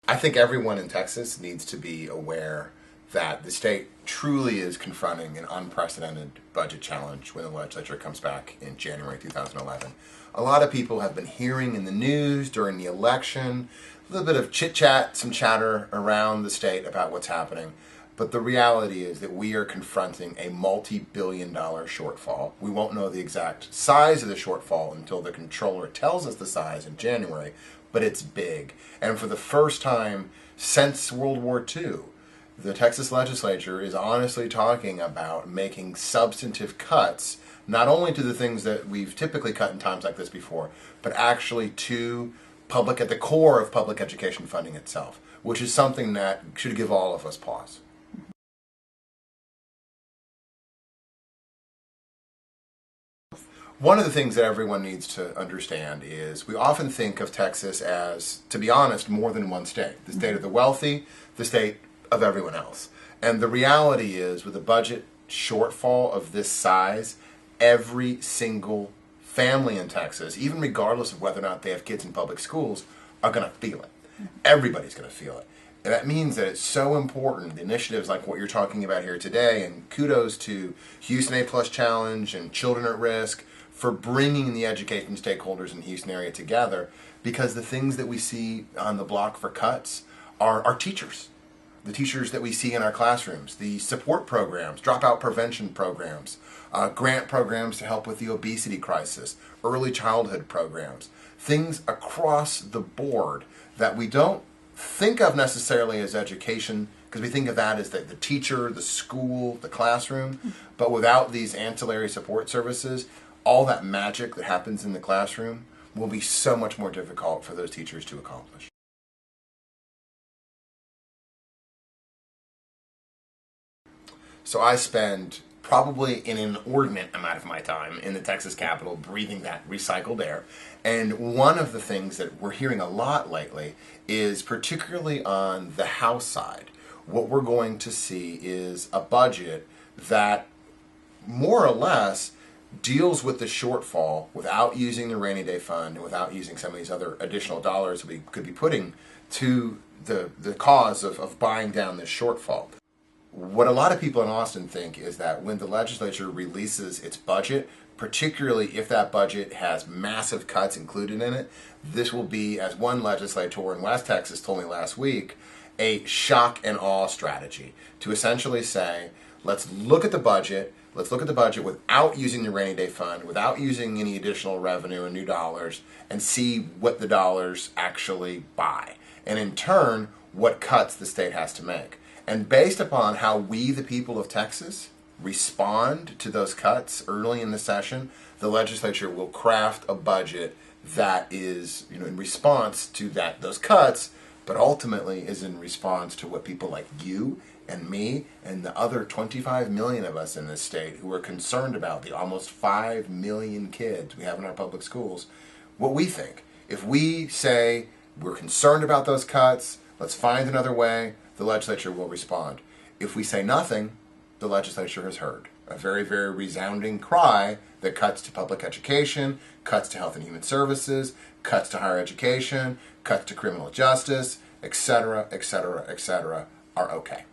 I think everyone in Texas needs to be aware that the state truly is confronting an unprecedented budget challenge when the legislature comes back in January 2011. A lot of people have been hearing in the news during the election, a little bit of chit-chat, some chatter around the state about what's happening. But the reality is that we are confronting a multi-billion-dollar shortfall. We won't know the exact size of the shortfall until the controller tells us the size in January, but it's big. And for the first time since World War II, the Texas legislature is honestly talking about making substantive cuts, not only to the things that we've typically cut in times like this before, but actually to public, at the core of public education funding itself, which is something that should give all of us pause. One of the things that everyone needs to understand is we often think of Texas as, to be honest, more than one state. The state of the wealthy, the state of everyone else. And the reality is, with a budget shortfall of this size, every single family in Texas, even regardless of whether or not they have kids in public schools, are going to feel it. Everybody's going to feel it. And that means that it's so important, initiatives like what you're talking about here today, and kudos to Houston A+ Challenge and Children at Risk for bringing the education stakeholders in the Houston area together, because the things that we see on the block for cuts are our teachers. The teachers that we see in our classrooms, the support programs, dropout prevention programs, grant programs to help with the obesity crisis, early childhood programs, things across the board that we don't think of necessarily as education, because we think of that as the teacher, the school, the classroom, but without these ancillary support services, all that magic that happens in the classroom will be so much more difficult for those teachers to accomplish. So I spend probably an inordinate amount of my time in the Texas Capitol breathing that recycled air. And one of the things that we're hearing a lot lately is, particularly on the House side, what we're going to see is a budget that more or less deals with the shortfall without using the rainy day fund and without using some of these other additional dollars we could be putting to the cause of buying down this shortfall. What a lot of people in Austin think is that when the legislature releases its budget, particularly if that budget has massive cuts included in it, this will be, as one legislator in West Texas told me last week, a shock and awe strategy to essentially say, let's look at the budget without using the rainy day fund, without using any additional revenue and new dollars, and see what the dollars actually buy. And in turn, what cuts the state has to make. And based upon how we, the people of Texas, respond to those cuts early in the session, the legislature will craft a budget that is, in response to those cuts, but ultimately is in response to what people like you and me and the other 25 million of us in this state who are concerned about the almost 5 million kids we have in our public schools, what we think. If we say we're concerned about those cuts, let's find another way, the legislature will respond. If we say nothing, the legislature has heard a very, very resounding cry that cuts to public education, cuts to health and human services, cuts to higher education, cuts to criminal justice, etc., etc., etc., are okay.